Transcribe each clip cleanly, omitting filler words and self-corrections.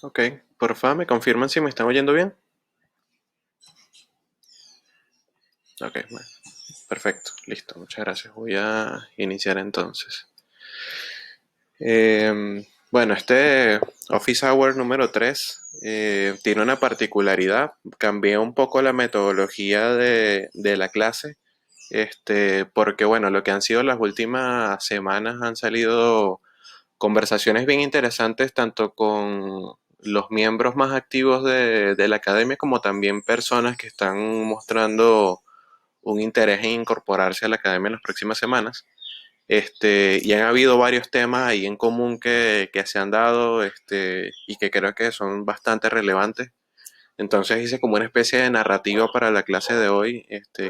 Ok, por favor, me confirman si me están oyendo bien. Ok, bueno, perfecto, listo, muchas gracias. Voy a iniciar entonces. Bueno, este Office Hour número 3 tiene una particularidad. Cambié un poco la metodología de la clase, porque bueno, lo que han sido las últimas semanas han salido conversaciones bien interesantes tanto con los miembros más activos de la academia como también personas que están mostrando un interés en incorporarse a la academia en las próximas semanas. Y han habido varios temas ahí en común que se han dado y que creo que son bastante relevantes. Entonces hice como una especie de narrativa para la clase de hoy,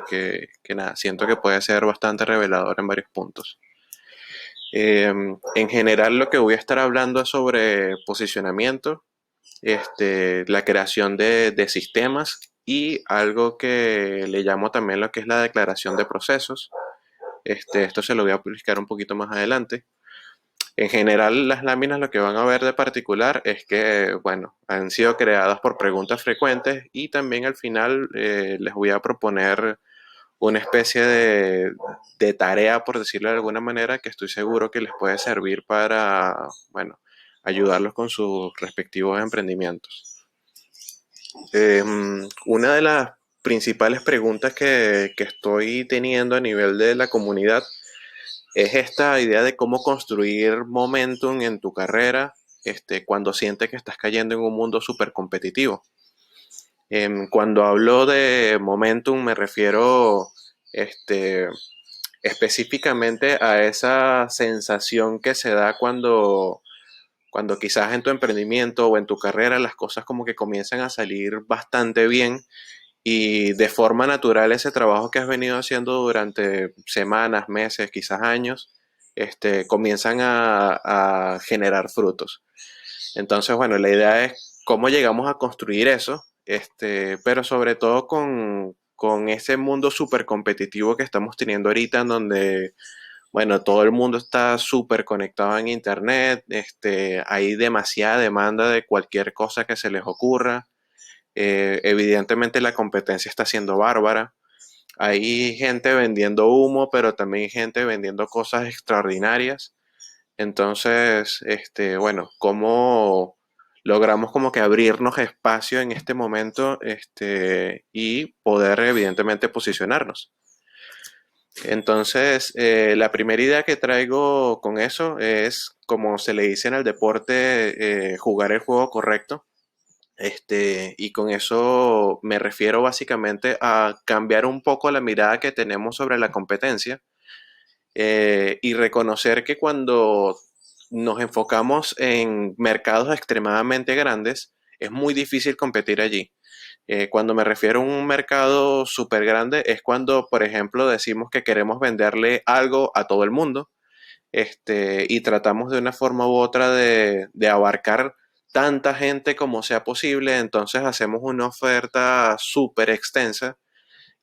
que nada, siento que puede ser bastante revelador en varios puntos. En general lo que voy a estar hablando es sobre posicionamiento, la creación de sistemas y algo que le llamo también lo que es la declaración de procesos. Esto se lo voy a explicar un poquito más adelante. En general, las láminas lo que van a ver de particular es que, bueno, han sido creadas por preguntas frecuentes y también al final les voy a proponer una especie de tarea, por decirlo de alguna manera, que estoy seguro que les puede servir para, bueno, ayudarlos con sus respectivos emprendimientos. Una de las principales preguntas que estoy teniendo a nivel de la comunidad es esta idea de cómo construir momentum en tu carrera cuando sientes que estás cayendo en un mundo súper competitivo. Cuando hablo de momentum me refiero este, específicamente a esa sensación que se da cuando quizás en tu emprendimiento o en tu carrera las cosas como que comienzan a salir bastante bien y de forma natural ese trabajo que has venido haciendo durante semanas, meses, quizás años, comienzan a generar frutos. Entonces, bueno, la idea es cómo llegamos a construir eso, pero sobre todo con ese mundo súper competitivo que estamos teniendo ahorita, en donde, bueno, todo el mundo está súper conectado en Internet, hay demasiada demanda de cualquier cosa que se les ocurra. Evidentemente la competencia está siendo bárbara. Hay gente vendiendo humo, pero también hay gente vendiendo cosas extraordinarias. Entonces, bueno, ¿cómo logramos como que abrirnos espacio en este momento y poder evidentemente posicionarnos? Entonces, la primera idea que traigo con eso es, como se le dice en el deporte, jugar el juego correcto. Y con eso me refiero básicamente a cambiar un poco la mirada que tenemos sobre la competencia y reconocer que cuando nos enfocamos en mercados extremadamente grandes, es muy difícil competir allí. Cuando me refiero a un mercado súper grande es cuando, por ejemplo, decimos que queremos venderle algo a todo el mundo y tratamos de una forma u otra de abarcar tanta gente como sea posible, entonces hacemos una oferta súper extensa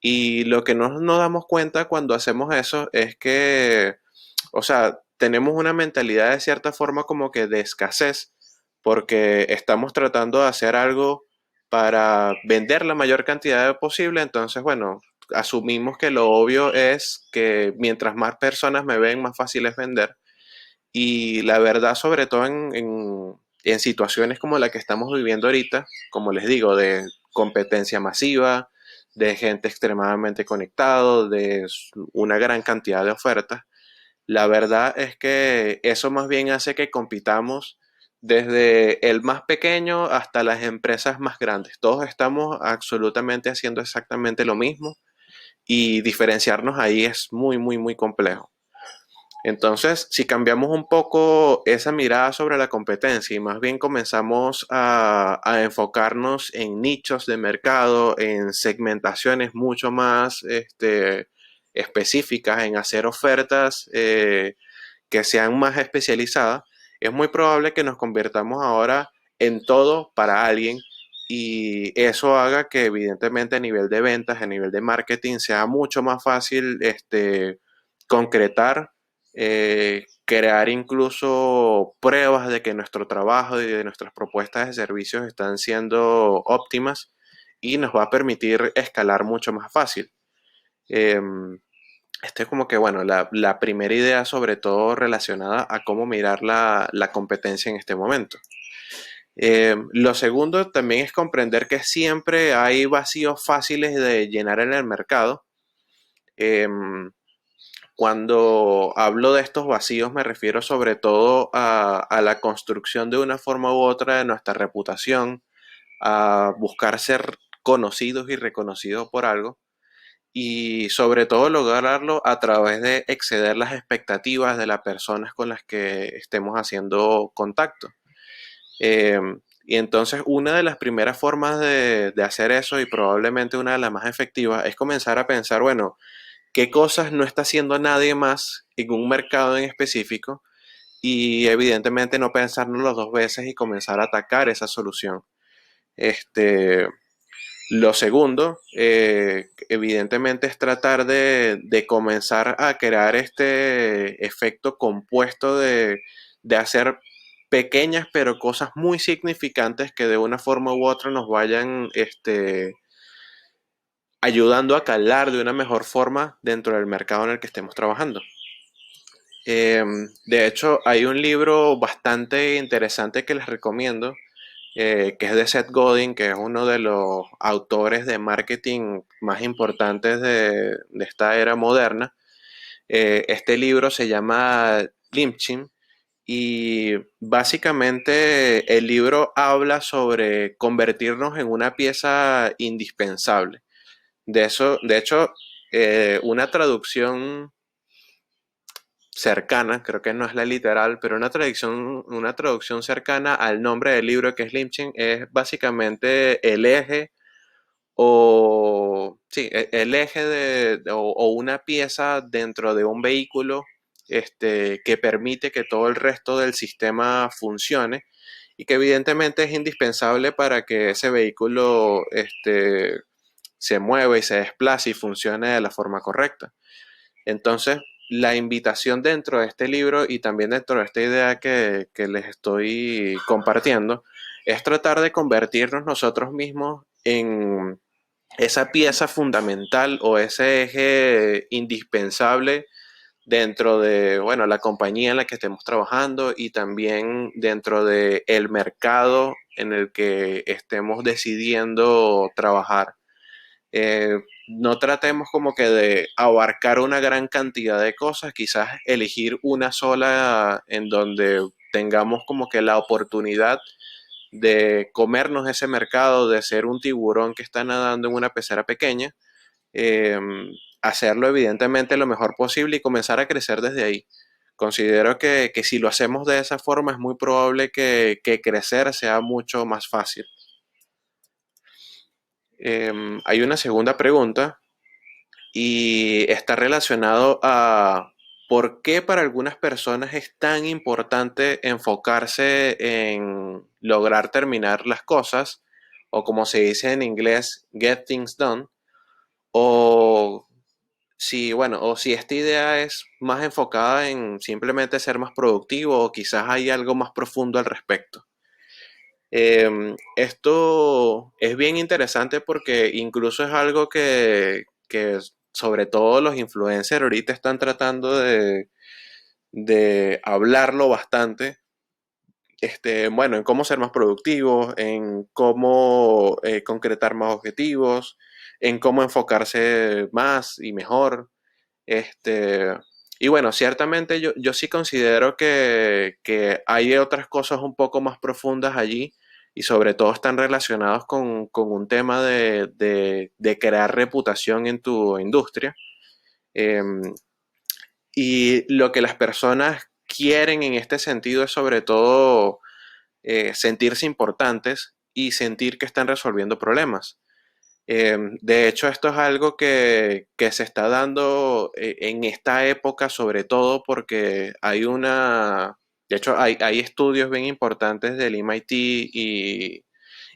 y lo que no nos damos cuenta cuando hacemos eso es que, o sea, tenemos una mentalidad de cierta forma como que de escasez, porque estamos tratando de hacer algo para vender la mayor cantidad posible, entonces, bueno, asumimos que lo obvio es que mientras más personas me ven, más fácil es vender. Y la verdad, sobre todo en situaciones como la que estamos viviendo ahorita, como les digo, de competencia masiva, de gente extremadamente conectado, de una gran cantidad de ofertas, la verdad es que eso más bien hace que compitamos desde el más pequeño hasta las empresas más grandes. Todos estamos absolutamente haciendo exactamente lo mismo y diferenciarnos ahí es muy, muy, muy complejo. Entonces, si cambiamos un poco esa mirada sobre la competencia y más bien comenzamos a enfocarnos en nichos de mercado, en segmentaciones mucho más específicas, en hacer ofertas que sean más especializadas, es muy probable que nos convirtamos ahora en todo para alguien y eso haga que evidentemente a nivel de ventas, a nivel de marketing, sea mucho más fácil concretar crear incluso pruebas de que nuestro trabajo y de nuestras propuestas de servicios están siendo óptimas y nos va a permitir escalar mucho más fácil. Em, Este es como que, bueno, la primera idea sobre todo relacionada a cómo mirar la competencia en este momento. Lo segundo también es comprender que siempre hay vacíos fáciles de llenar en el mercado. Em, Cuando hablo de estos vacíos me refiero sobre todo a la construcción de una forma u otra de nuestra reputación, a buscar ser conocidos y reconocidos por algo y sobre todo lograrlo a través de exceder las expectativas de las personas con las que estemos haciendo contacto. Eh, y entonces una de las primeras formas de hacer eso y probablemente una de las más efectivas es comenzar a pensar, bueno, qué cosas no está haciendo nadie más en un mercado en específico y evidentemente no pensárnoslo dos veces y comenzar a atacar esa solución. Este, lo segundo, evidentemente, es tratar de comenzar a crear este efecto compuesto de hacer pequeñas pero cosas muy significantes que de una forma u otra nos vayan ayudando a calar de una mejor forma dentro del mercado en el que estemos trabajando. De hecho, hay un libro bastante interesante que les recomiendo, que es de Seth Godin, que es uno de los autores de marketing más importantes de esta era moderna. Este libro se llama Limchim y básicamente el libro habla sobre convertirnos en una pieza indispensable. De eso, de hecho, una traducción cercana, creo que no es la literal, pero una traducción cercana al nombre del libro que es Limching es básicamente el eje o, sí, el eje o una pieza dentro de un vehículo que permite que todo el resto del sistema funcione y que evidentemente es indispensable para que ese vehículo se mueva y se desplace y funcione de la forma correcta. Entonces, la invitación dentro de este libro y también dentro de esta idea que les estoy compartiendo es tratar de convertirnos nosotros mismos en esa pieza fundamental o ese eje indispensable dentro de, bueno, la compañía en la que estemos trabajando y también dentro del mercado en el que estemos decidiendo trabajar. No tratemos como que de abarcar una gran cantidad de cosas, quizás elegir una sola en donde tengamos como que la oportunidad de comernos ese mercado, de ser un tiburón que está nadando en una pecera pequeña, eh, hacerlo evidentemente lo mejor posible y comenzar a crecer desde ahí. Considero que si lo hacemos de esa forma es muy probable que crecer sea mucho más fácil. Hay una segunda pregunta y está relacionado a por qué para algunas personas es tan importante enfocarse en lograr terminar las cosas, o como se dice en inglés, get things done, o si, bueno, o si esta idea es más enfocada en simplemente ser más productivo, o quizás hay algo más profundo al respecto. Esto es bien interesante porque incluso es algo que sobre todo los influencers ahorita están tratando de hablarlo bastante. Bueno, en cómo ser más productivos, en cómo concretar más objetivos, en cómo enfocarse más y mejor. Este, y bueno, ciertamente yo sí considero que hay otras cosas un poco más profundas allí y sobre todo están relacionados con un tema de crear reputación en tu industria. Em, y lo que las personas quieren en este sentido es sobre todo sentirse importantes y sentir que están resolviendo problemas. De hecho, esto es algo que se está dando en esta época, sobre todo porque de hecho, hay estudios bien importantes del MIT y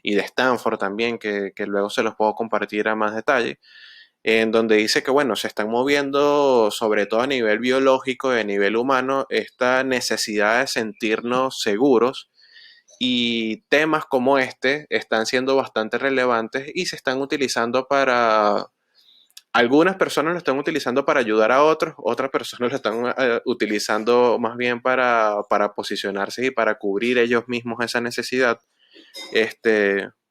de Stanford también, que luego se los puedo compartir a más detalle, en donde dice que, bueno, se están moviendo, sobre todo a nivel biológico y a nivel humano, esta necesidad de sentirnos seguros y temas como este están siendo bastante relevantes y se están utilizando para... Algunas personas lo están utilizando para ayudar a otros, otras personas lo están utilizando más bien para posicionarse y para cubrir ellos mismos esa necesidad.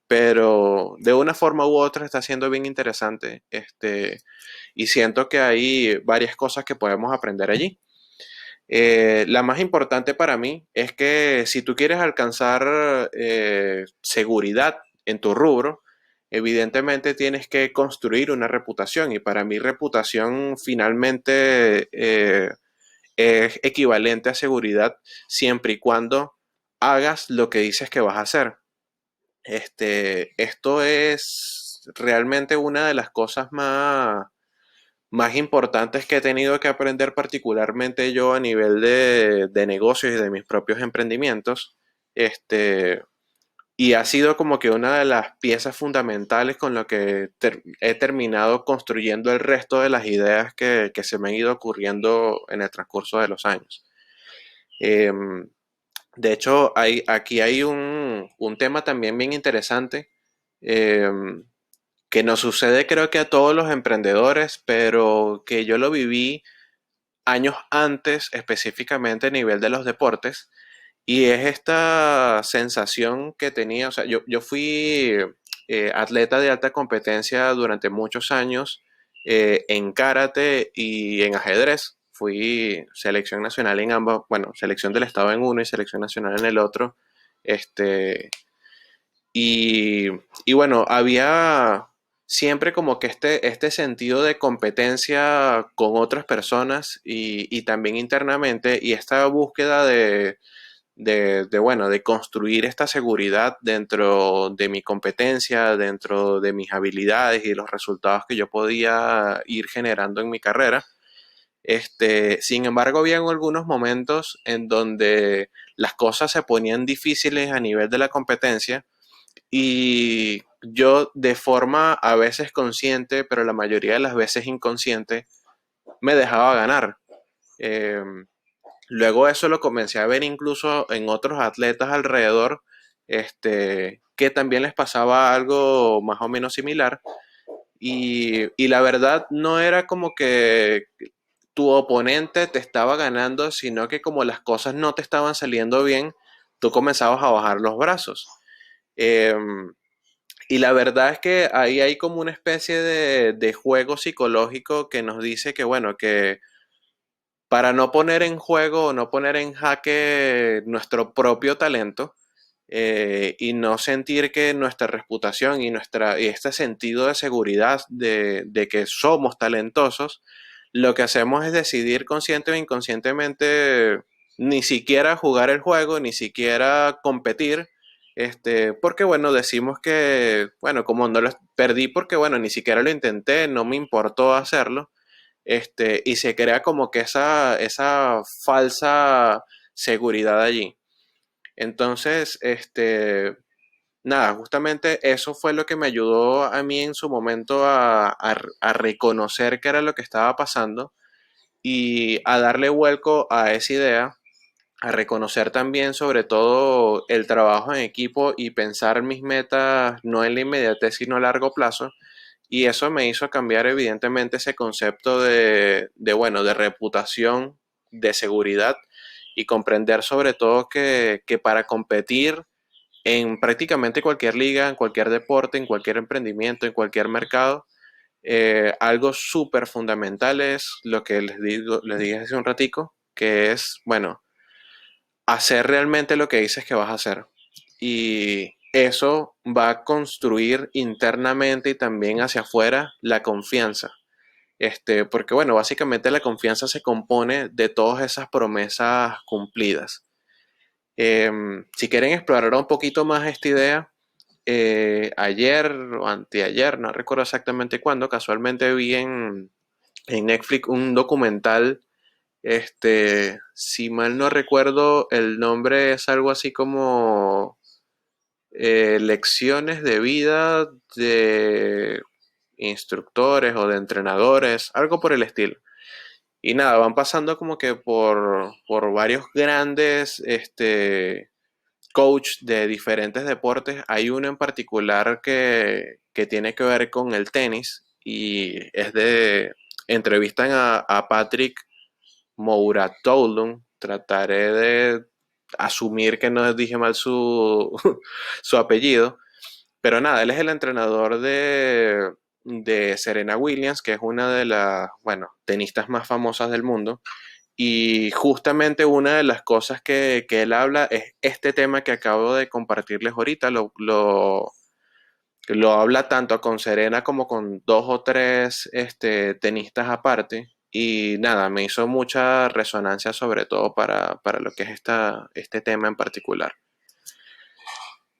Pero de una forma u otra está siendo bien interesante. Y siento que hay varias cosas que podemos aprender allí. La más importante para mí es que si tú quieres alcanzar seguridad en tu rubro, evidentemente tienes que construir una reputación y para mí reputación finalmente es equivalente a seguridad siempre y cuando hagas lo que dices que vas a hacer. Esto es realmente una de las cosas más importantes que he tenido que aprender particularmente yo a nivel de negocios y de mis propios emprendimientos. Este, y ha sido como que una de las piezas fundamentales con lo que he terminado construyendo el resto de las ideas que se me han ido ocurriendo en el transcurso de los años. Em, de hecho, aquí hay un tema también bien interesante em, que nos sucede creo que a todos los emprendedores, pero que yo lo viví años antes, específicamente a nivel de los deportes, y es esta sensación que tenía, o sea, yo fui atleta de alta competencia durante muchos años en karate y en ajedrez. Fui selección nacional en ambos, bueno, selección del estado en uno y selección nacional en el otro. Este, y, y bueno, había siempre como que este sentido de competencia con otras personas y también internamente y esta búsqueda bueno, de construir esta seguridad dentro de mi competencia, dentro de mis habilidades y los resultados que yo podía ir generando en mi carrera. Sin embargo, había algunos momentos en donde las cosas se ponían difíciles a nivel de la competencia y yo de forma a veces consciente, pero la mayoría de las veces inconsciente, me dejaba ganar. Eh, Luego eso lo comencé a ver incluso en otros atletas alrededor, que también les pasaba algo más o menos similar. Y la verdad no era como que tu oponente te estaba ganando, sino que como las cosas no te estaban saliendo bien, tú comenzabas a bajar los brazos. Em, y la verdad es que ahí hay como una especie de juego psicológico que nos dice que, bueno, que para no poner en juego o no poner en jaque nuestro propio talento y no sentir que nuestra reputación y este sentido de seguridad de que somos talentosos, lo que hacemos es decidir consciente o inconscientemente ni siquiera jugar el juego, ni siquiera competir, porque bueno, decimos que, bueno, como no lo perdí porque bueno, ni siquiera lo intenté, no me importó hacerlo, y se crea como que esa falsa seguridad allí. Entonces, nada, justamente eso fue lo que me ayudó a mí en su momento a reconocer qué era lo que estaba pasando y a darle vuelco a esa idea, a reconocer también sobre todo el trabajo en equipo y pensar mis metas no en la inmediatez sino a largo plazo. Y eso me hizo cambiar evidentemente ese concepto bueno, de reputación, de seguridad y comprender sobre todo que para competir en prácticamente cualquier liga, en cualquier deporte, en cualquier emprendimiento, en cualquier mercado, algo súper fundamental es lo que les dije hace un ratico, que es, bueno, hacer realmente lo que dices que vas a hacer. Y eso va a construir internamente y también hacia afuera la confianza. Porque bueno, básicamente la confianza se compone de todas esas promesas cumplidas. Si quieren explorar un poquito más esta idea, ayer o anteayer, no recuerdo exactamente cuándo, casualmente vi en Netflix un documental, si mal no recuerdo, el nombre es algo así como Lecciones de vida de instructores o de entrenadores, algo por el estilo. Y nada, van pasando como que por varios grandes coach de diferentes deportes. Hay uno en particular que tiene que ver con el tenis y es de, entrevistan a Patrick Mouratoglou. Trataré de asumir que no dije mal su apellido, pero nada, él es el entrenador de Serena Williams, que es una de las, bueno, tenistas más famosas del mundo. Y justamente una de las cosas que él habla es este tema que acabo de compartirles ahorita. Lo habla tanto con Serena como con dos o tres tenistas aparte. Y nada, me hizo mucha resonancia sobre todo para lo que es este tema en particular.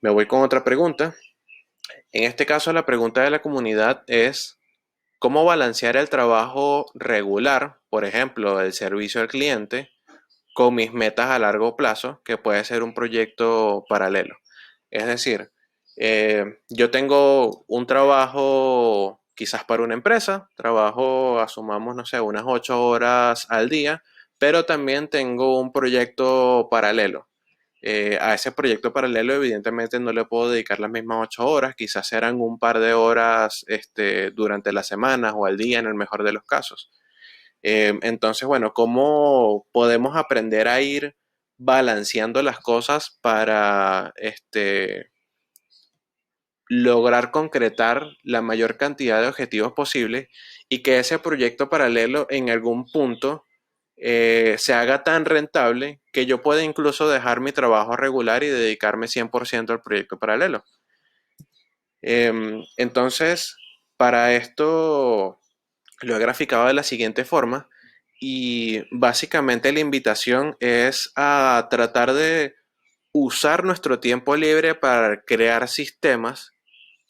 Me voy con otra pregunta. En este caso, la pregunta de la comunidad es, ¿cómo balancear el trabajo regular, por ejemplo, el servicio al cliente, con mis metas a largo plazo, que puede ser un proyecto paralelo? Es decir, yo tengo un trabajo quizás para una empresa, trabajo, asumamos, no sé, unas 8 horas al día, pero también tengo un proyecto paralelo. A ese proyecto paralelo, evidentemente, no le puedo dedicar las mismas 8 horas, quizás serán un par de horas durante las semanas o al día en el mejor de los casos. Entonces, bueno, ¿cómo podemos aprender a ir balanceando las cosas para lograr concretar la mayor cantidad de objetivos posibles y que ese proyecto paralelo en algún punto se haga tan rentable que yo pueda incluso dejar mi trabajo regular y dedicarme 100% al proyecto paralelo? Entonces, para esto lo he graficado de la siguiente forma y básicamente la invitación es a tratar de usar nuestro tiempo libre para crear sistemas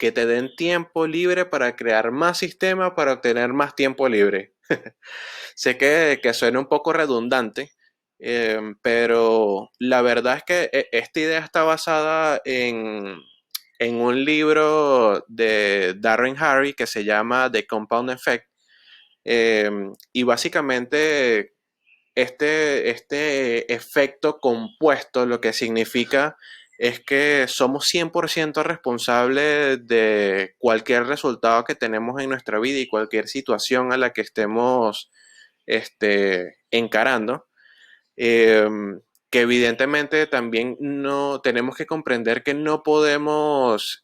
que te den tiempo libre para crear más sistemas para obtener más tiempo libre. Sé que suena un poco redundante, pero la verdad es que esta idea está basada en un libro de Darren Hardy que se llama The Compound Effect. Y básicamente este efecto compuesto lo que significa es que somos 100% responsables de cualquier resultado que tenemos en nuestra vida y cualquier situación a la que estemos encarando. eh, que evidentemente también no tenemos que comprender que no podemos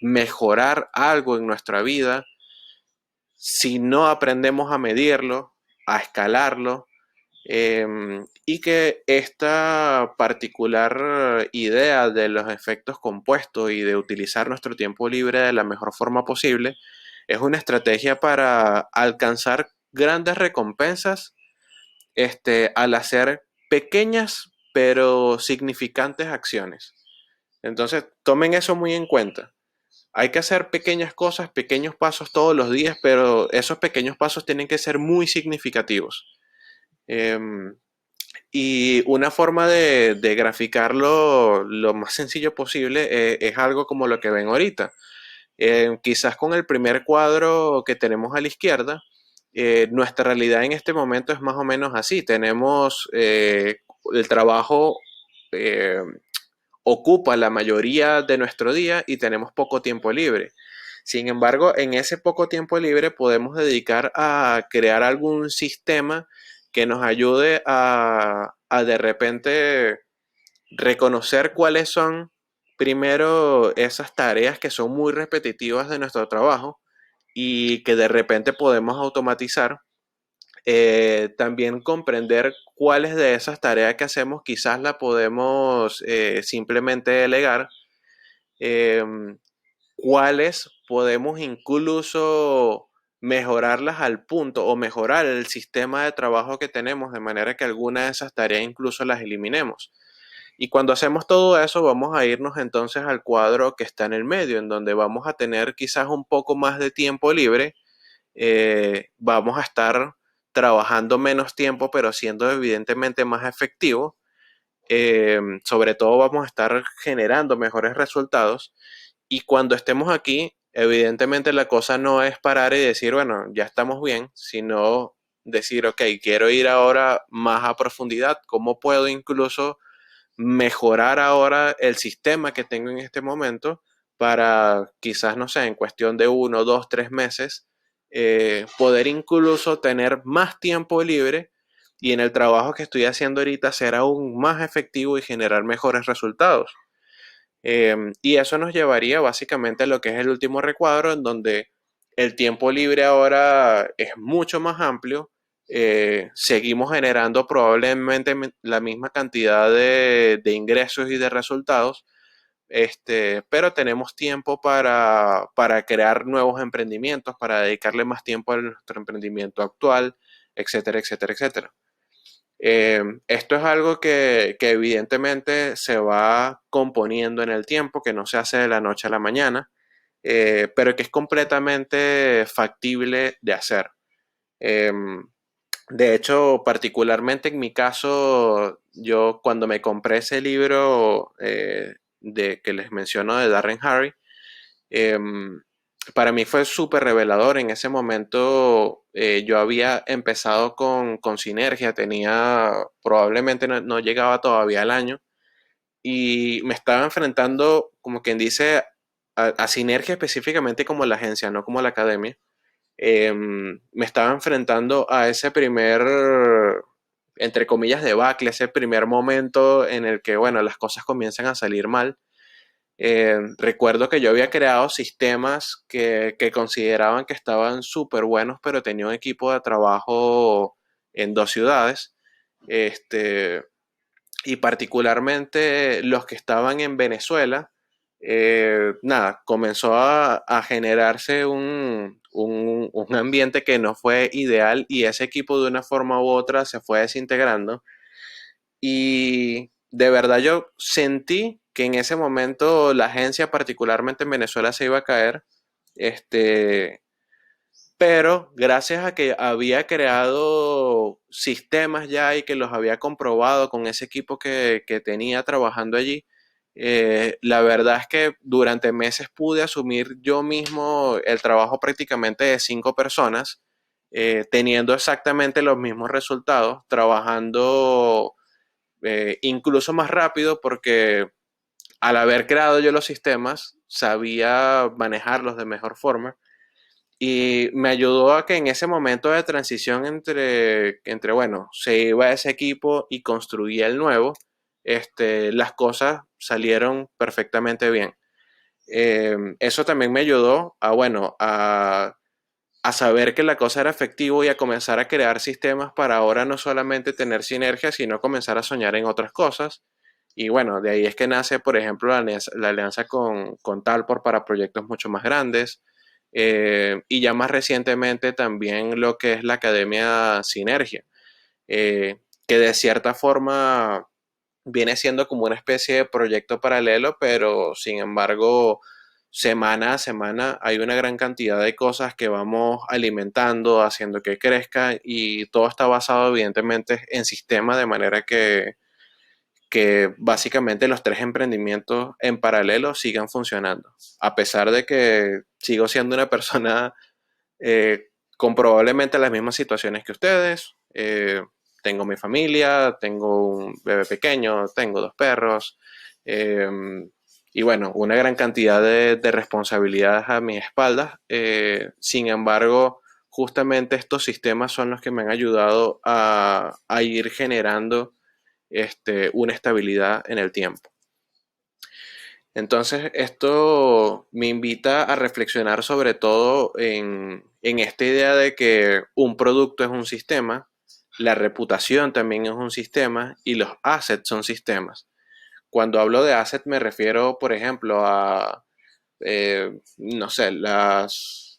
mejorar algo en nuestra vida si no aprendemos a medirlo, a escalarlo, y que esta particular idea de los efectos compuestos y de utilizar nuestro tiempo libre de la mejor forma posible es una estrategia para alcanzar grandes recompensas al hacer pequeñas pero significantes acciones. Entonces, tomen eso muy en cuenta. Hay que hacer pequeñas cosas, pequeños pasos todos los días, pero esos pequeños pasos tienen que ser muy significativos. Em, y una forma de graficarlo lo más sencillo posible es algo como lo que ven ahorita. Quizás con el primer cuadro que tenemos a la izquierda, nuestra realidad en este momento es más o menos así. Tenemos el trabajo eh, ocupa la mayoría de nuestro día y tenemos poco tiempo libre. Sin embargo, en ese poco tiempo libre podemos dedicar a crear algún sistema que nos ayude a de repente reconocer cuáles son primero esas tareas que son muy repetitivas de nuestro trabajo y que de repente podemos automatizar. También comprender cuáles de esas tareas que hacemos quizás la podemos simplemente delegar, eh, cuáles podemos incluso mejorarlas al punto o mejorar el sistema de trabajo que tenemos de manera que algunas de esas tareas incluso las eliminemos. Y cuando hacemos todo eso, vamos a irnos entonces al cuadro que está en el medio, en donde vamos a tener quizás un poco más de tiempo libre. Vamos a estar trabajando menos tiempo, pero siendo evidentemente más efectivo. Sobre todo vamos a estar generando mejores resultados. Y cuando estemos aquí, evidentemente la cosa no es parar y decir, bueno, ya estamos bien, sino decir, ok, quiero ir ahora más a profundidad, ¿cómo puedo incluso mejorar ahora el sistema que tengo en este momento para quizás, no sé, en cuestión de 1, 2, 3 meses, poder incluso tener más tiempo libre y en el trabajo que estoy haciendo ahorita ser aún más efectivo y generar mejores resultados? Y eso nos llevaría básicamente a lo que es el último recuadro, en donde el tiempo libre ahora es mucho más amplio. Seguimos generando probablemente la misma cantidad de ingresos y de resultados, pero tenemos tiempo para crear nuevos emprendimientos, para dedicarle más tiempo a nuestro emprendimiento actual, etcétera, etcétera, etcétera. Esto es algo que evidentemente se va componiendo en el tiempo, que no se hace de la noche a la mañana, pero que es completamente factible de hacer. Em, de hecho, particularmente en mi caso, yo cuando me compré ese libro que les menciono de Darren Harry, Em, para mí fue súper revelador. En ese momento yo había empezado con Sinergia, tenía, probablemente no llegaba todavía al año, y me estaba enfrentando, como quien dice, a Sinergia específicamente como la agencia, no como la academia. Me estaba enfrentando a ese primer, entre comillas, debacle, ese primer momento en el que, bueno, las cosas comienzan a salir mal. Recuerdo que yo había creado sistemas que consideraban que estaban súper buenos, pero tenía un equipo de trabajo en 2 ciudades. Este, y particularmente los que estaban en Venezuela, nada, comenzó a generarse un ambiente que no fue ideal y ese equipo de una forma u otra se fue desintegrando. Y de verdad yo sentí que en ese momento la agencia, particularmente en Venezuela, se iba a caer. Este, pero gracias a que había creado sistemas ya y que los había comprobado con ese equipo que tenía trabajando allí, la verdad es que durante meses pude asumir yo mismo el trabajo prácticamente de 5 personas, teniendo exactamente los mismos resultados, trabajando incluso más rápido porque al haber creado yo los sistemas, sabía manejarlos de mejor forma y me ayudó a que en ese momento de transición bueno, se iba ese equipo y construía el nuevo, las cosas salieron perfectamente bien. Eso también me ayudó bueno, a saber que la cosa era efectiva y a comenzar a crear sistemas para ahora no solamente tener sinergia, sino comenzar a soñar en otras cosas. Y bueno, de ahí es que nace, por ejemplo, la alianza con Talpor para proyectos mucho más grandes. Y ya más recientemente también lo que es la Academia Sinergia, que de cierta forma viene siendo como una especie de proyecto paralelo, pero sin embargo, semana a semana hay una gran cantidad de cosas que vamos alimentando, haciendo que crezca y todo está basado evidentemente en sistemas de manera que básicamente los 3 emprendimientos en paralelo sigan funcionando. A pesar de que sigo siendo una persona con probablemente las mismas situaciones que ustedes. Tengo mi familia, tengo un bebé pequeño, tengo 2 perros, eh, y bueno, una gran cantidad de responsabilidades a mis espaldas. Sin embargo, justamente estos sistemas son los que me han ayudado a ir generando una estabilidad en el tiempo. Entonces, esto me invita a reflexionar sobre todo en esta idea de que un producto es un sistema, la reputación también es un sistema y los assets son sistemas. Cuando hablo de assets me refiero, por ejemplo, a, no sé, las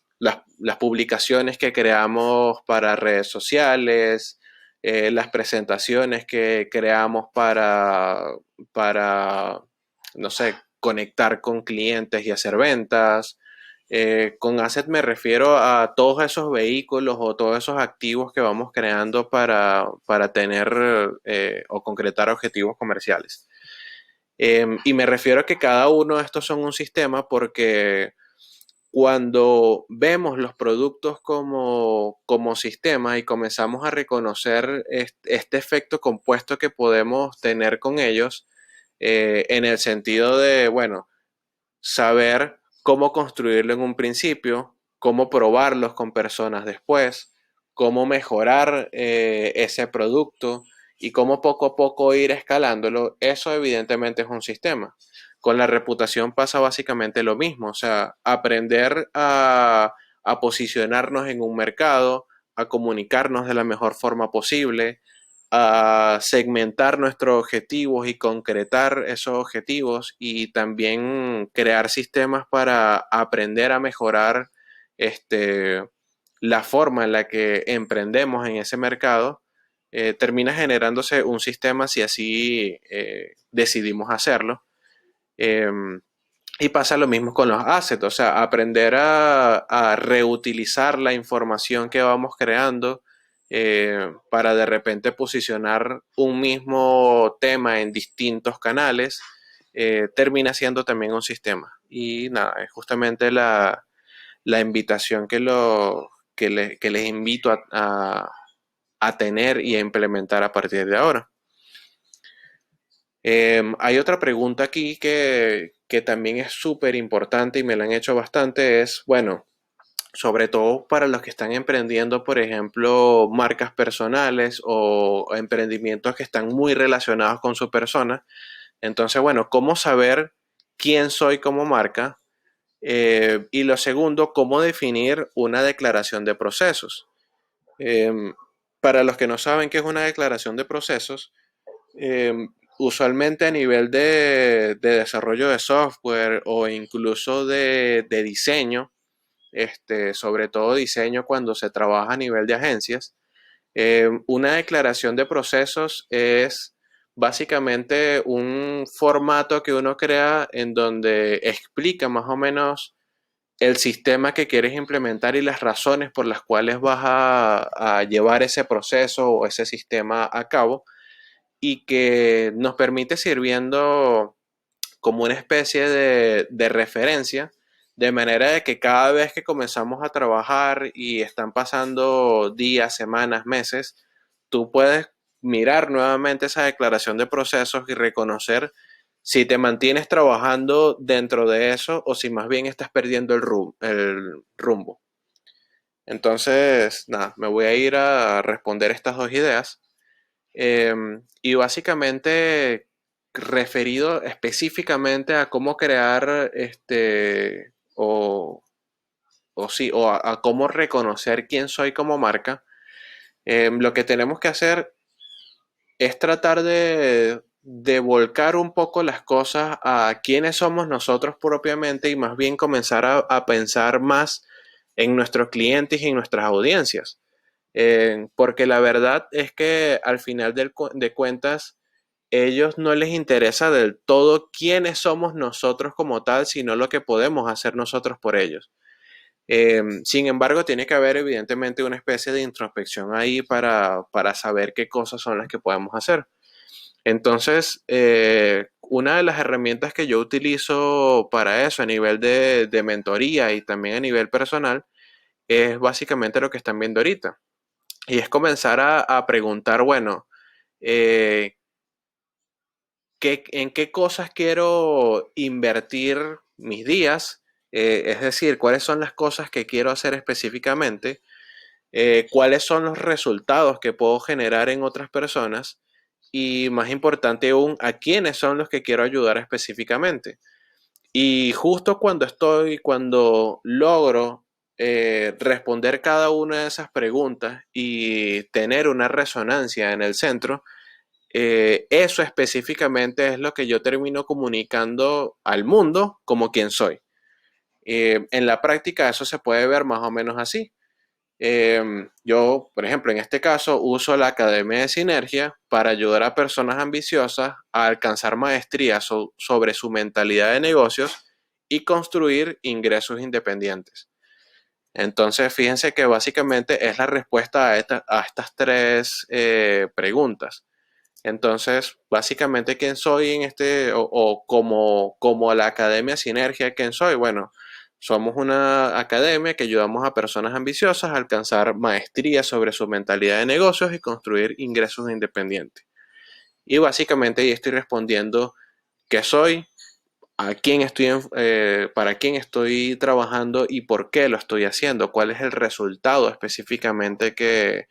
publicaciones que creamos para redes sociales, las presentaciones que creamos para, no sé, conectar con clientes y hacer ventas. Con asset me refiero a todos esos vehículos o todos esos activos que vamos creando para tener o concretar objetivos comerciales. Y me refiero a que cada uno de estos son un sistema porque cuando vemos los productos como sistema y comenzamos a reconocer este efecto compuesto que podemos tener con ellos, en el sentido de, bueno, saber cómo construirlo en un principio, cómo probarlos con personas después, cómo mejorar ese producto y cómo poco a poco ir escalándolo, eso evidentemente es un sistema. Con la reputación pasa básicamente lo mismo, o sea, aprender a posicionarnos en un mercado, a comunicarnos de la mejor forma posible, a segmentar nuestros objetivos y concretar esos objetivos y también crear sistemas para aprender a mejorar este, la forma en la que emprendemos en ese mercado, termina generándose un sistema si así decidimos hacerlo. Em, y pasa lo mismo con los assets, o sea, aprender a reutilizar la información que vamos creando para de repente posicionar un mismo tema en distintos canales, termina siendo también un sistema. Y nada, es justamente la invitación que les invito a tener y a implementar a partir de ahora. Hay otra pregunta aquí que también es súper importante y me la han hecho bastante, es, bueno, sobre todo para los que están emprendiendo, por ejemplo, marcas personales o emprendimientos que están muy relacionados con su persona. Entonces, bueno, ¿cómo saber quién soy como marca? Y lo segundo, ¿cómo definir una declaración de procesos? Para los que no saben qué es una declaración de procesos, usualmente a nivel de desarrollo de software o incluso de diseño, sobre todo diseño cuando se trabaja a nivel de agencias, una declaración de procesos es básicamente un formato que uno crea en donde explica más o menos el sistema que quieres implementar y las razones por las cuales vas a llevar ese proceso o ese sistema a cabo y que nos permite sirviendo como una especie de referencia, de manera de que cada vez que comenzamos a trabajar y están pasando días, semanas, meses, tú puedes mirar nuevamente esa declaración de procesos y reconocer si te mantienes trabajando dentro de eso o si más bien estás perdiendo el rumbo. Entonces, nada, me voy a ir a responder estas dos ideas. Y básicamente referido específicamente a cómo crear o sí, o a cómo reconocer quién soy como marca, lo que tenemos que hacer es tratar de volcar un poco las cosas a quiénes somos nosotros propiamente y más bien comenzar a pensar más en nuestros clientes y en nuestras audiencias. Porque la verdad es que al final de cuentas, ellos no les interesa del todo quiénes somos nosotros como tal, sino lo que podemos hacer nosotros por ellos. Sin embargo, tiene que haber evidentemente una especie de introspección ahí para saber qué cosas son las que podemos hacer. Entonces, una de las herramientas que yo utilizo para eso a nivel de mentoría y también a nivel personal es básicamente lo que están viendo ahorita. Y es comenzar a preguntar, bueno, eh, en qué cosas quiero invertir mis días, es decir, cuáles son las cosas que quiero hacer específicamente, cuáles son los resultados que puedo generar en otras personas y más importante aún, a quiénes son los que quiero ayudar específicamente. Y justo cuando logro responder cada una de esas preguntas y tener una resonancia en el centro, eso específicamente es lo que yo termino comunicando al mundo como quien soy. En la práctica eso se puede ver más o menos así. Yo, por ejemplo, en este caso uso la Academia de Sinergia para ayudar a personas ambiciosas a alcanzar maestría sobre su mentalidad de negocios y construir ingresos independientes. Entonces, fíjense que básicamente es la respuesta a estas tres preguntas. Entonces, básicamente, ¿quién soy en o como la Academia Sinergia, quién soy? Bueno, Somos una academia que ayudamos a personas ambiciosas a alcanzar maestría sobre su mentalidad de negocios y construir ingresos independientes. Y básicamente ahí estoy respondiendo qué soy, a quién estoy, para quién estoy trabajando y por qué lo estoy haciendo, cuál es el resultado específicamente que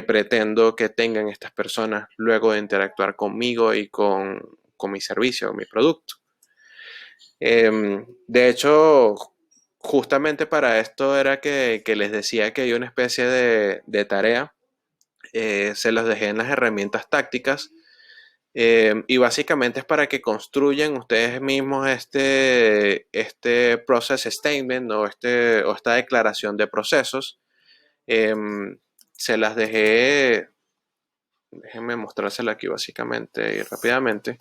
pretendo que tengan estas personas luego de interactuar conmigo y con mi servicio o mi producto. De hecho, justamente para esto era que les decía que hay una especie de tarea, se los dejé en las herramientas tácticas. Y básicamente es para que construyan ustedes mismos este process statement o esta declaración de procesos. Se las dejé, déjenme mostrársela aquí básicamente y rápidamente.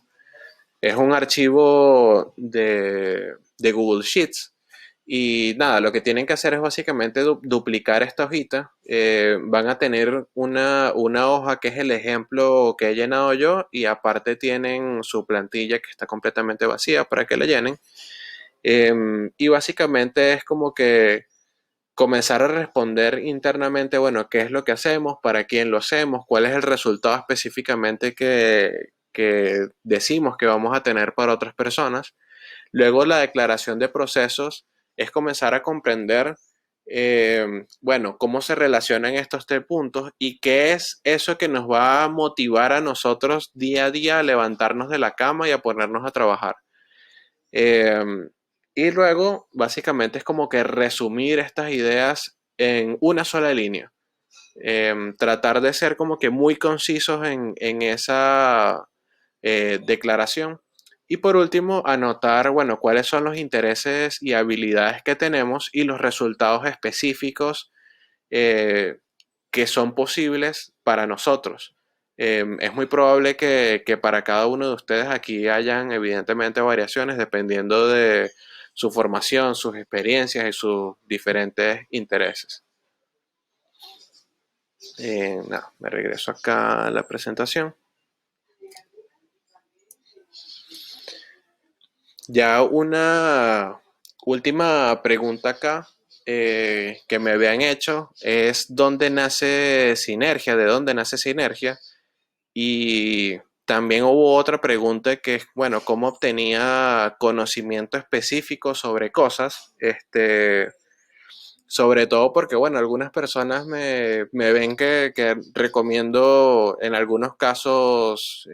Es un archivo de Google Sheets. Y nada, lo que tienen que hacer es básicamente duplicar esta hojita. Van a tener una hoja que es el ejemplo que he llenado yo y aparte tienen su plantilla que está completamente vacía para que la llenen. Y básicamente es como que comenzar a responder internamente, bueno, qué es lo que hacemos, para quién lo hacemos, cuál es el resultado específicamente que decimos que vamos a tener para otras personas. Luego la declaración de procesos es comenzar a comprender, bueno, cómo se relacionan estos tres puntos y qué es eso que nos va a motivar a nosotros día a día a levantarnos de la cama y a ponernos a trabajar. Eh, y luego, básicamente, es como que resumir estas ideas en una sola línea. Tratar de ser como que muy concisos en esa declaración. Y por último, anotar, bueno, cuáles son los intereses y habilidades que tenemos y los resultados específicos eh, que son posibles para nosotros. Es muy probable que para cada uno de ustedes aquí hayan evidentemente variaciones dependiendo de su formación, sus experiencias y sus diferentes intereses. Nada, me regreso acá a la presentación. Ya una última pregunta acá que me habían hecho es ¿dónde nace Sinergia? ¿De dónde nace Sinergia? Y también hubo otra pregunta que es, bueno, ¿cómo obtenía conocimiento específico sobre cosas? Sobre todo porque, bueno, algunas personas me ven que recomiendo, en algunos casos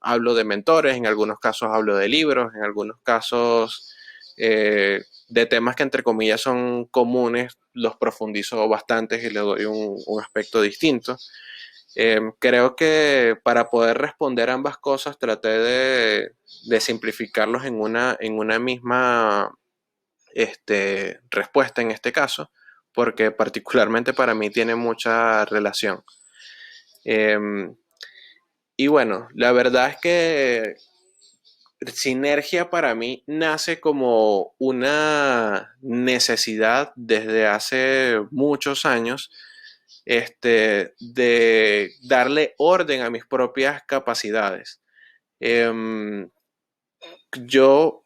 hablo de mentores, en algunos casos hablo de libros, en algunos casos de temas que entre comillas son comunes, los profundizo bastante y le doy un aspecto distinto. Creo que para poder responder ambas cosas traté de simplificarlos en una misma respuesta en este caso, porque particularmente para mí tiene mucha relación. Eh, y bueno, la verdad es que Sinergia para mí nace como una necesidad desde hace muchos años de darle orden a mis propias capacidades. Em, yo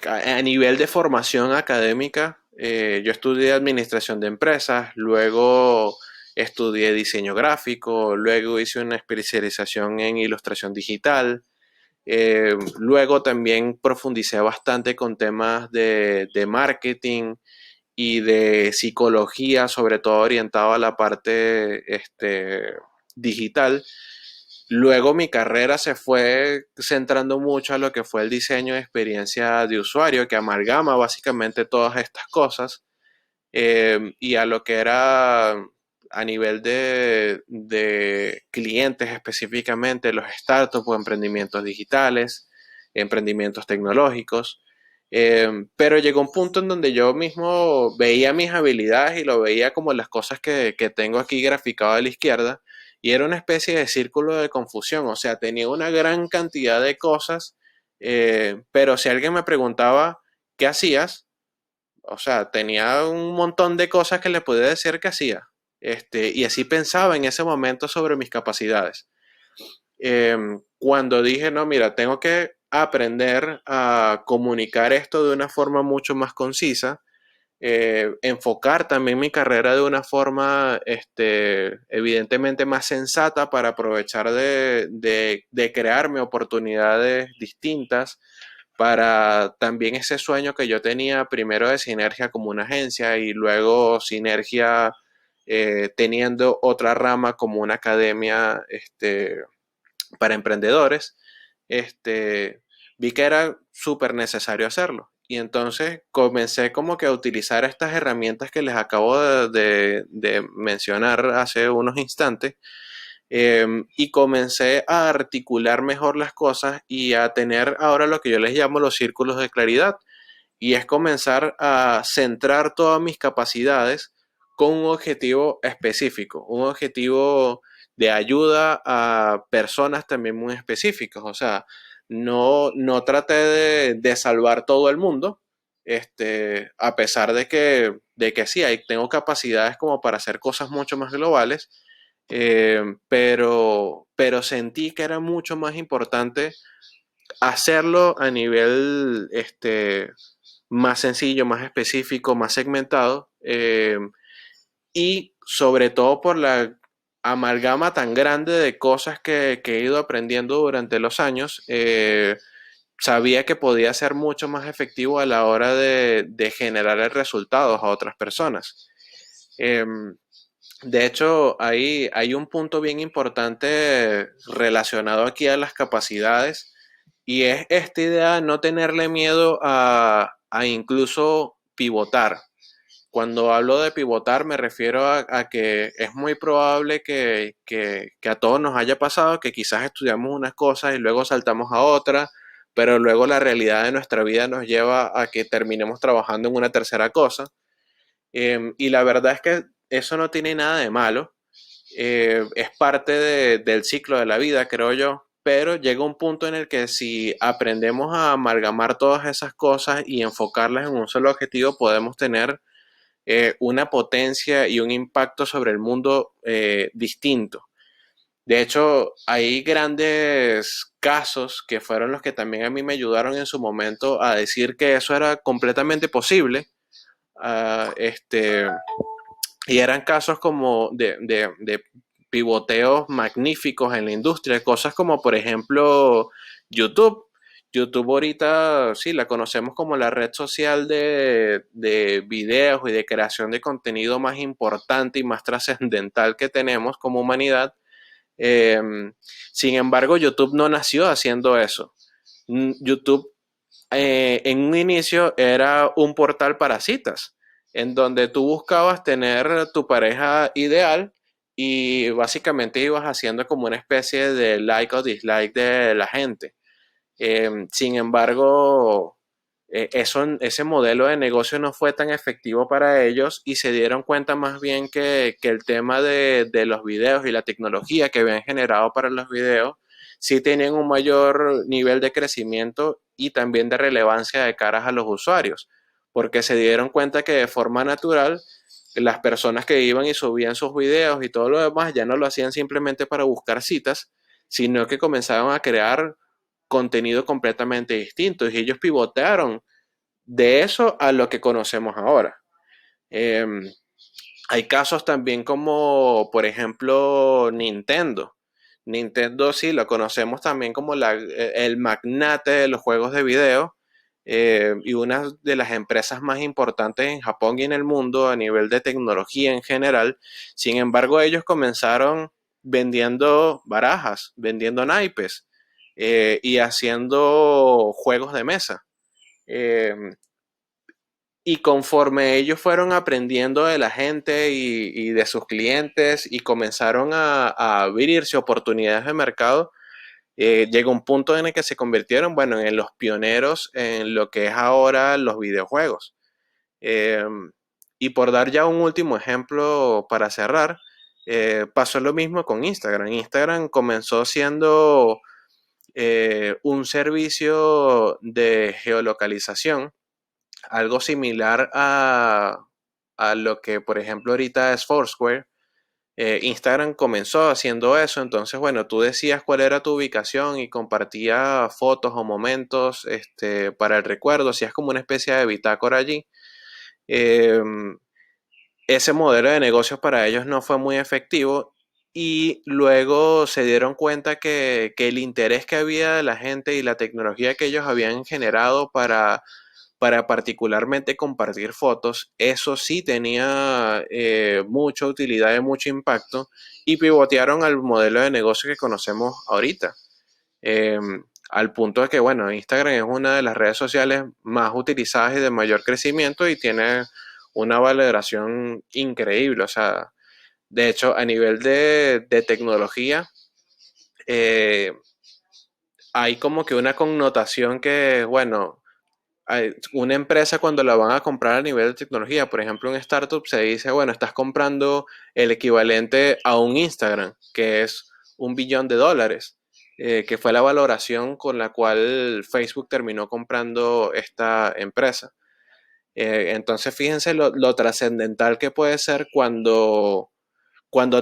a nivel de formación académica, yo estudié administración de empresas, luego estudié diseño gráfico, luego hice una especialización en ilustración digital, luego también profundicé bastante con temas de marketing y de psicología, sobre todo orientado a la parte digital. Luego mi carrera se fue centrando mucho a lo que fue el diseño de experiencia de usuario, que amalgama básicamente todas estas cosas, y a lo que era a nivel de clientes específicamente, los startups o emprendimientos digitales, emprendimientos tecnológicos. Pero llegó un punto en donde yo mismo veía mis habilidades y lo veía como las cosas que tengo aquí graficado a la izquierda y era una especie de círculo de confusión, o sea, tenía una gran cantidad de cosas, pero si alguien me preguntaba, ¿qué hacías? O sea, tenía un montón de cosas que le podía decir que hacía. Y así pensaba en ese momento sobre mis capacidades. Cuando dije, no, mira, tengo que aprender a comunicar esto de una forma mucho más concisa, enfocar también mi carrera de una forma evidentemente más sensata para aprovechar de crearme oportunidades distintas para también ese sueño que yo tenía primero de Sinergia como una agencia y luego Sinergia teniendo otra rama como una academia para emprendedores, vi que era súper necesario hacerlo. Y entonces comencé como que a utilizar estas herramientas que les acabo de mencionar hace unos instantes, y comencé a articular mejor las cosas y a tener ahora lo que yo les llamo los círculos de claridad. Y es comenzar a centrar todas mis capacidades con un objetivo específico, un objetivo de ayuda a personas también muy específicos. O sea, no traté de salvar todo el mundo, a pesar de que sí, tengo capacidades como para hacer cosas mucho más globales, pero sentí que era mucho más importante hacerlo a nivel más sencillo, más específico, más segmentado, y sobre todo por la amalgama tan grande de cosas que he ido aprendiendo durante los años, sabía que podía ser mucho más efectivo a la hora de generar resultados a otras personas. De hecho, hay un punto bien importante relacionado aquí a las capacidades y es esta idea de no tenerle miedo a incluso pivotar. Cuando hablo de pivotar me refiero a que es muy probable que a todos nos haya pasado que quizás estudiamos unas cosas y luego saltamos a otras, pero luego la realidad de nuestra vida nos lleva a que terminemos trabajando en una tercera cosa. Y la verdad es que eso no tiene nada de malo, es parte del ciclo de la vida, creo yo, pero llega un punto en el que si aprendemos a amalgamar todas esas cosas y enfocarlas en un solo objetivo, podemos tener una potencia y un impacto sobre el mundo distinto. De hecho, hay grandes casos que fueron los que también a mí me ayudaron en su momento a decir que eso era completamente posible. Uh, este, y eran casos como de pivoteos magníficos en la industria, cosas como por ejemplo YouTube. YouTube ahorita sí la conocemos como la red social de videos y de creación de contenido más importante y más trascendental que tenemos como humanidad. Eh, Sin embargo, YouTube no nació haciendo eso. YouTube en un inicio era un portal para citas, en donde tú buscabas tener tu pareja ideal y básicamente ibas haciendo como una especie de like o dislike de la gente. Sin embargo, ese modelo de negocio no fue tan efectivo para ellos y se dieron cuenta más bien que el tema de los videos y la tecnología que habían generado para los videos sí tenían un mayor nivel de crecimiento y también de relevancia de caras a los usuarios, porque se dieron cuenta que de forma natural las personas que iban y subían sus videos y todo lo demás ya no lo hacían simplemente para buscar citas, sino que comenzaron a crear contenido completamente distinto y ellos pivotearon de eso a lo que conocemos ahora. Eh, Hay casos también como, por ejemplo, Nintendo. Nintendo sí, lo conocemos también como el magnate de los juegos de video, y una de las empresas más importantes en Japón y en el mundo a nivel de tecnología en general. Sin embargo, ellos comenzaron vendiendo barajas, vendiendo naipes, y haciendo juegos de mesa. Eh, y conforme ellos fueron aprendiendo de la gente y de sus clientes y comenzaron a abrirse oportunidades de mercado, llegó un punto en el que se convirtieron, bueno, en los pioneros en lo que es ahora los videojuegos. Eh, y por dar ya un último ejemplo para cerrar, pasó lo mismo con Instagram. Instagram comenzó siendo un servicio de geolocalización, algo similar a lo que, por ejemplo, ahorita es Foursquare, Instagram comenzó haciendo eso, entonces, bueno, tú decías cuál era tu ubicación y compartía fotos o momentos para el recuerdo, hacías como una especie de bitácora allí. Em, Ese modelo de negocios para ellos no fue muy efectivo y luego se dieron cuenta que el interés que había de la gente y la tecnología que ellos habían generado para particularmente compartir fotos, eso sí tenía mucha utilidad y mucho impacto y pivotearon al modelo de negocio que conocemos ahorita. Eh, Al punto de que, bueno, Instagram es una de las redes sociales más utilizadas y de mayor crecimiento y tiene una valoración increíble. O sea, de hecho, a nivel de tecnología, eh, hay como que una connotación que, bueno, una empresa cuando la van a comprar a nivel de tecnología, por ejemplo, un startup se dice, bueno, estás comprando el equivalente a un Instagram, que es $1 billón, que fue la valoración con la cual Facebook terminó comprando esta empresa. Entonces, fíjense lo trascendental que puede ser cuando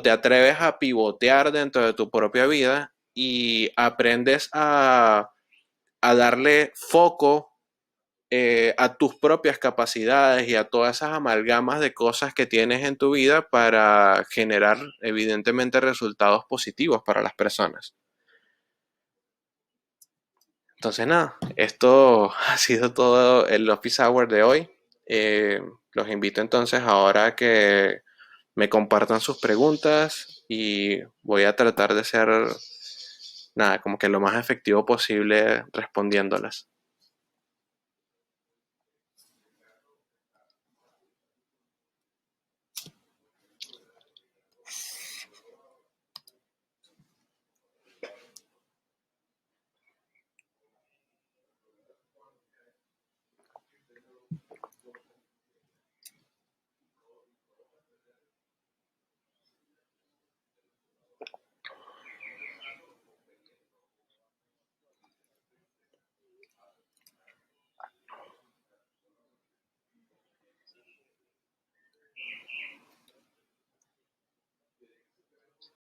te atreves a pivotear dentro de tu propia vida y aprendes a darle foco a tus propias capacidades y a todas esas amalgamas de cosas que tienes en tu vida para generar evidentemente resultados positivos para las personas. Entonces nada, esto ha sido todo el Office Hour de hoy. Eh, los invito entonces ahora a que me compartan sus preguntas y voy a tratar de ser nada, como que lo más efectivo posible respondiéndolas.